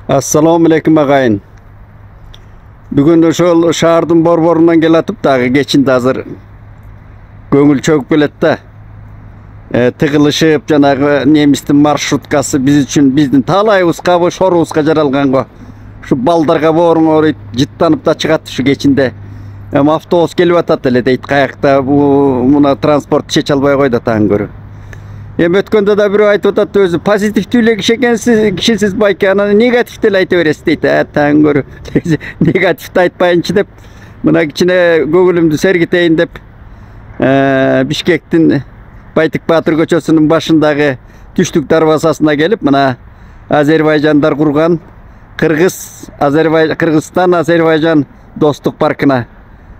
Assalamu alaikum agayın. Bugün ошол шаардын борборунан келатып дагы кечинде азыр көңүл чөгүп келет да. Тыгылышып жанагы немистин маршруткасы биз үчүн биздин талайыбызга, шорубузга жаралганго. Ушу балдарга бооруңор жыттанып да чыгат ушу кечинде. Автобус келип атат эле дейт, каякта муна транспорт чече албай койду атан көрү. Өткөндө да бирөө айтып атат, өзү позитивдүү эле кишисиз байке, анан негативди эле айта бересиз дейт. Таң көрү. Негативди айтпайынчы деп, мына кичине көңүлүмдү сергитейин деп, Бишкектин Байтык Баатыр көчөсүнүн башындагы түштүк дарбазасына келип, мына Азербайжандар курган Кыргызстан Азербайжан достук паркына,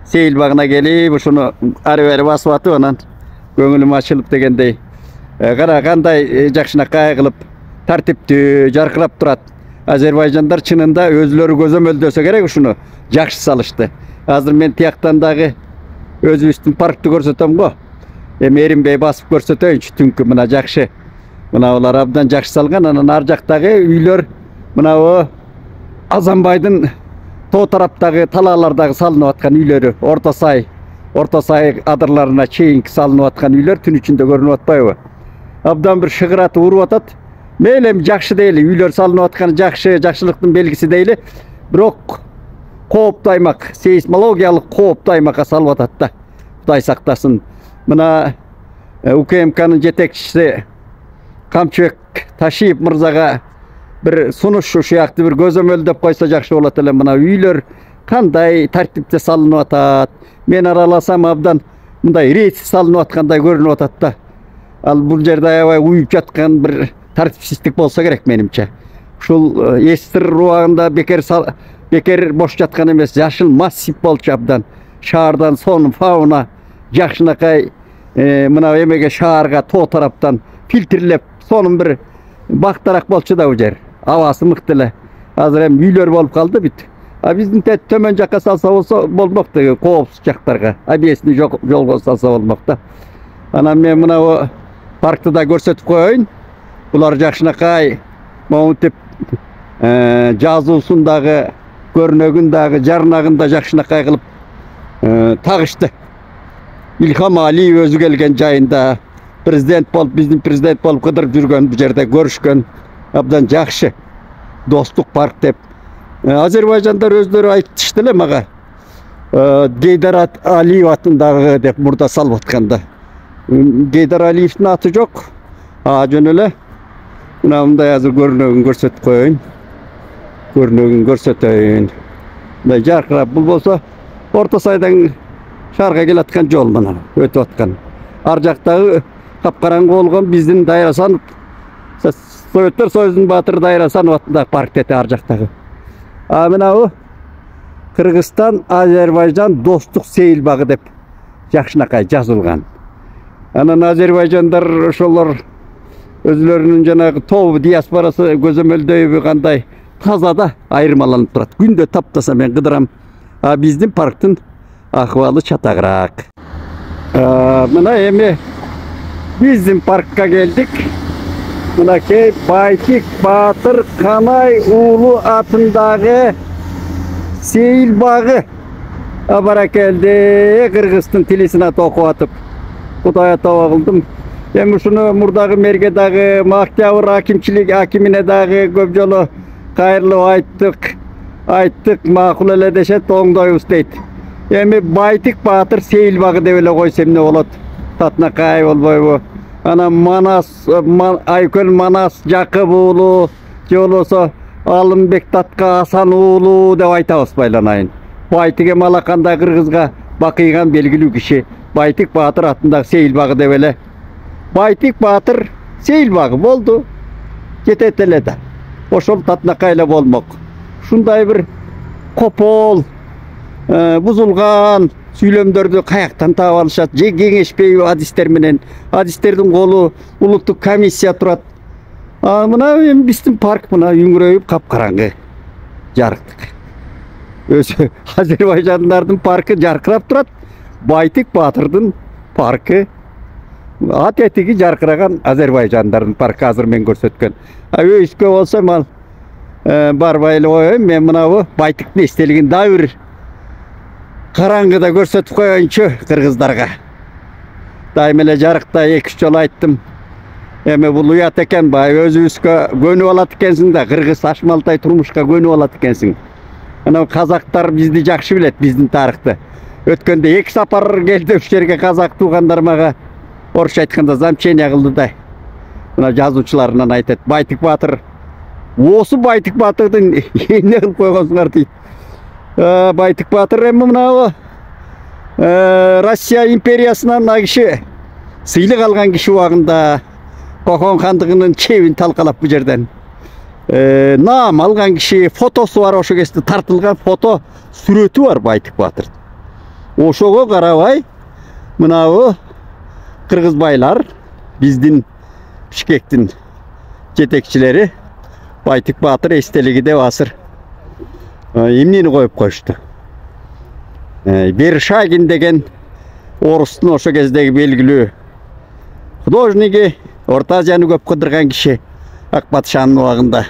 сейил багына келип, ушуну ары-бери басып атып, анан көңүлүм ачылып дегендей. Кара кандай жакшынакай кылып тартиптүү жаркырап турат. Азербайжандар чынында өзүлөрү көзөмөлдөсө керек ушуну жакшы салышты. Азыр мен тияктан дагы өзүбүздүн паркты көрсөтөм го. Эринбей басып көрсөтөйүнчү түнкү мына жакшы. Мына улар абдан жакшы салган. Анан ар жактагы үйлөр мына Азанбайдын тоо тараптагы талаалардагы салынып аткан үйлөрү, Орто сай адырларына чейинки салынып аткан үйлөр түн ичинде көрүнүп атпайбы? Абдан бир шыгыратып уруп атат. Мейлі жакшы дейли, үйлөр салынып аткан жакшылыктын белгиси дейли. Бирок кооптуу аймак, сейсмологиялык кооптуу аймакка салып атат да. Кудай сактасын. Мына УКМКнын жетекчиси Камчыбек Ташиев мырзага бир сунуш ушуякты бир көзөмөлдөп койсо жакшы болот эле. Мына үйлөр кандай тартипте салынып атат. Мен араласам абдан мындай рейс салынып аткандай көрүнүп атат да. Ал бул жерде аябай уюп жаткан бир тартипсиздик болсо керек менимче. Ушул Эстир рубагында бекер бош жаткан эмес, жашыл массив болчу абдан. Шаардан сон фауна жакшынакай мына эмеге шаарга тоо тараптан фильтрлеп, сонун бир бактарак болчу да бул жер. Абасы мыкты эле. Азыр эми үйлөр болуп калды бүт. Биздин төмөн жакка салса болсо болмок да, коопсуз жактарга. Объясный жолго салса болмок да. Анан мен мына паркты да көрсөтүп коеюн. Булар жакшынакай монтип жазуусун дагы, көрнөгүн дагы, жарнагын да жакшынакай кылып тагышты. Илхам Алиев өзү келген жайында биздин президент болуп кыдырып жүргөн, бул жерде көрүшкөн. Абдан жакшы достук парк деп. Азербайжандар өздөрү айтышты эле мага. Гейдар Алиев атындагы деп мурда салып атканда. Гейдар Алиевдин аты жок. Жөн эле. Мына мындай азыр көрнөгүн көрсөтүп коеюн. Мындай жаркырап, бул болсо Орто сайдан шаарга келаткан жол мына өтүп аткан. Ар жактагы капкараңгы болгон биздин Дайрасанов, Советтер Союзунун баатыры Дайрасанов атындагы парк дети ар жактагы. Мына Кыргызстан Азербайжан достук сейил багы деп жакшынакай жазылган. Анан Азербайжандар ошолор өзлөрүнүн жанагы тобу диаспорасы көзөмөлдөйбү кандай таза да айырмаланып турат. Күндө таптаса мен кыдырам. Биздин парктын акыбалы чатагыраак. Мына эми биздин паркка келдик. Мынакей Байтык Баатыр Канай уулу атындагы сейил багы. Баракелди, Кыргыздын тилисин окуп атып. Кудай таба кылдым. Эми ушуну мурдагы мерге дагы, Октябрь акимине дагы көп жолу кайрылып айттык, макул эле дешет, оңдойбуз дейт. Эми Байтык Баатыр сейил багы деп эле койсо эмне болот? Татынакай болбойбу? Анан Айкөл Манас Жакып уулу, же болбосо Алымбек Татка Асан уулу деп айтабыз байланайын. Байтык эми алакандай кыргызга бакыйган белгилүү киши. Байтык Баатыр атындагы сейил багы деп эле. Байтык Баатыр сейил багы болду. Кетет эле да. Ошол татынакай эле болмок. Ушундай бир копол, бузулган сүйлөмдөрдү каяктан таап алышат? Же кеңешпейби адистер менен? Адистердин колу улуттук комиссия турат. Мына биздин парк мына үңүрөйүп капкараңгы жарыктык. Өзү Азербайжандардын паркы жаркырап турат. Байтык Баатырдын паркы ат этиги жаркыраган Азербайжандардын паркы азыр мен көрсөткөн. Өйскө болсо мал Barbaylı koyayım. Men mına bu baytıktın esteligin daha bir karangıda görsetip koyayınçı kırgızlarga. Daim ele jarıkta 2-3 jol ayttım. Eme bu uyat eken bay özübüzgө kөнүп alat ekensiň da kırgız aşmaltay turmuşka könүp alat ekensiň. Ana kazaklar bizdi jakşı bilet bizdin tarıhты. Ötkönde 2 sapar geldi öş жерге kazak tuğanдар maga orçça aytkanda замчение кылды да. Мына жазуучуларынан айтат. Байтык батыр. Осы Байтык батырдын эмне кылып койгонсуңар дейт. Байтык батыр эми мына Россия империясынан мына киши сыйлык алган киши убагында Kokon kandığının çevin talkalap bu yerden. Nam algan kişi fotosu var oşo kesti tartılgan foto sürötü var Baytık Batır. Oşoga karabay mına o Kırgız baylar bizdin Bişkek'tin jetekçileri Baytık Batır esteligi de vasır. Emnini koyup koştu. Berşagin degen Orustun oşo kezdegi belgilүү художниги Orta Aziyany köp kıdırgan kişi Akbatşan'ın uagında.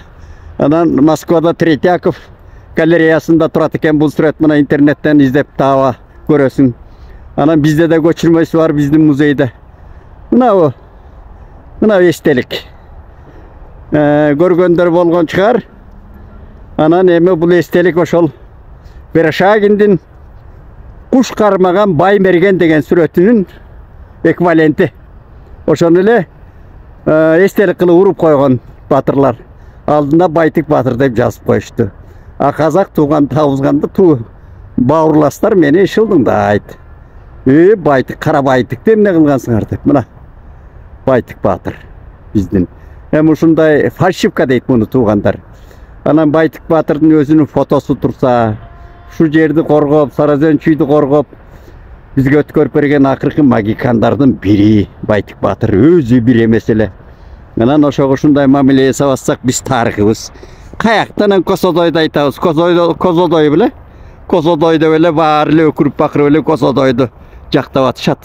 Anan Moskvada Tretyakov galereyasında turat eken bu suret mına internetten izlep tava görösün. Anan bizde de göçürmesi var bizdin muzeyde. Mına o. Mına estelik. Görgönder bolgon çıkar. Anan emi bu estelik oşol. Berşagindin kuş karmagan bay mergen degen suretinin ekvalenti. Oşonu ele estelik kılıp urup koygan batırlar. Aldında Baytık Batır dep жазып koyuştu. Kazak tuğan tavuzganda tu bauırlaslar meni eşildin da ayt. Baytık, Kara Baytık dem ne kılgansыңар dep. Mına Baytık Batır bizdin. Hem uşunday falşivka deyt bunu tuğandar. Anan Baytık Batır'ın özünün fotosu tursa, şu жерди korgop, Sarazönçüydü korgop, bizge ötkörüp bergen akırkı magikandardın biri Baytık Batır özü bir mesele. Anan oşoga uşunday mamileye sabassak biz tarıhыбыз. Kayaktanan Kosodoy'da aytabыз. Kozodoy bile. Kozodoy'da öyle bağırlı ökürüp bakır öyle Kozodoy'du jaktap atışat.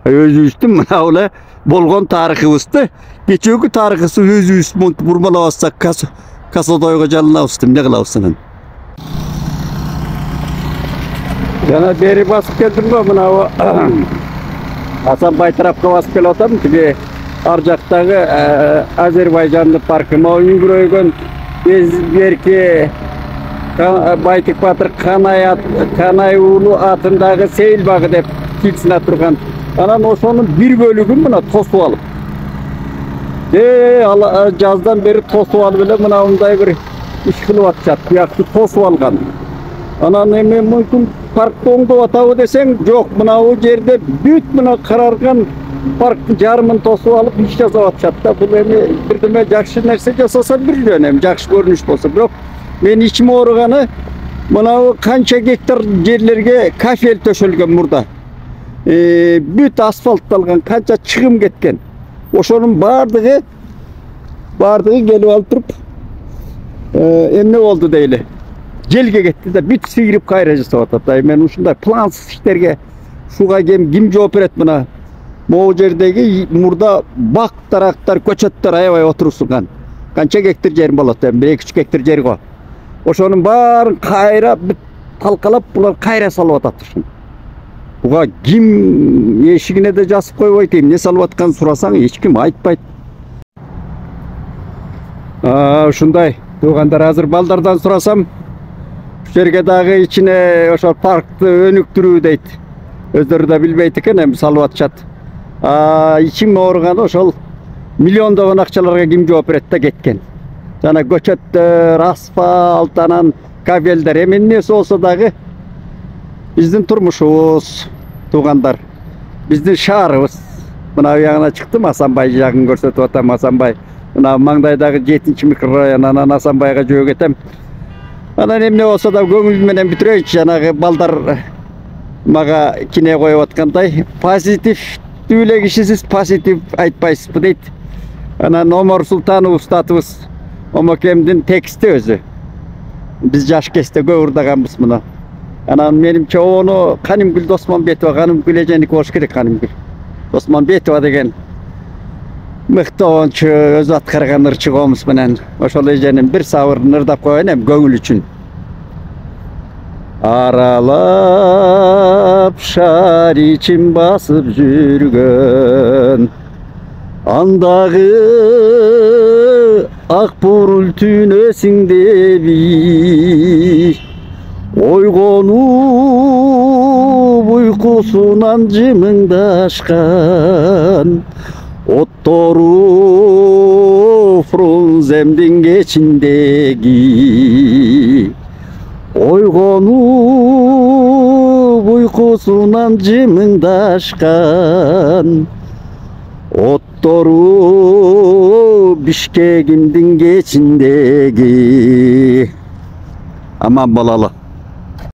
Özübüzdün mına öyle bolgon tarıhыбызды. Geçökü tarıhısı özübüz burmalabassak Kozodoy'ga jalınabыз ne kılabızsın. Yana beri basıp geldim mi mına o Hasanbay tarafka basıp gel otam ki Arjak'tagı Azerbaycanlı parkıma oyun göröygön belki Baytık Batır Kanay Ulu atındagı Seyil bağı dep kilsine turgan. Anan oşonun bir bölügün mına tosup alıp. Жаздан beri tosup alıp bile mına onday bir iş kılıp atacak. Kuyakçı tosup algan. Anan emi mümkün parkta oңдоп atabı desen yok mına o yerde büt mına karargan parktı jarımın tosup alıp iş jasap atacak da bu emi birdeme jakşı nerse jasasa bir önem jakşı görünüş bolsa. Biroq men içime oruğanı mına o kança gektar yerlerge kafel töşölgön murda. Büt asfalttalgan kança çıgım ketken. Oşonun bardığı gelip alıp turup emne oldu deyli. Jelge ketdi da büt sigirip kayra jasap atat. Men uşunday plansız işlerge şuga kim жооп берет mına. Moğu jerdegi murda bak taraktar köçötler aябай otursungan. Kança gektar jerim bolat? 1-2 gektar jeri go. Oşonun barın kayra talkalap bular kayra salıp atatышын. Buga kim eşigine de jasıp koyboyt ne salıp atkan surasaң hiç kim aytpayt. Uşunday tuğandar hazır baldardan surasam şu жерге dagı içine oşo parkты önüktürүү deyt. Özleri de bilbeyt eken hem salıp atışat. İçim oruğanı oşol milyondogон akçalarga kim жооп берет da ketken. Jana göçöttör, asfalt, anan kabelder emin nesi olsa dagı bizdin turmuşubuz tuğandar. Bizdin şaharыбыз. Mına uyağına çıktım Hasanbay jagын görsetip atam Hasanbay. Mına mаңдайдагы 7-nji mikrorayon anan Hasanbayga jөө ketem. Anan emne olsa da köngül menen bitireyçi janagı baldar maga kine koyup atkanday pozitif tüyle kişisiz pozitif aytpayсызбы deyt. Anan Omar Sultanov ustatыбыз Omokemdin teksti özü. Biz jaş keste köwürdaganбыз mına. Anan menimçe onu Kanimgül, Osmanbetova, Kanimgül ejenik boş gerek Kanimgül. Osmanbetova degen Mıқты onçu öz atkırgan ırçı qomus menen. Oşol ejenin bir savırын ırdap koyun hem göngül üçün. Aralap şar için basıp жүрген andağı akburul tünesinde oygonup uykusundan cımındaşkan ottoru frunzemdin geçindeki oygonup uykusundan cımındaşkan ottoru Bişkek'imdin geçindeki aman bolalı.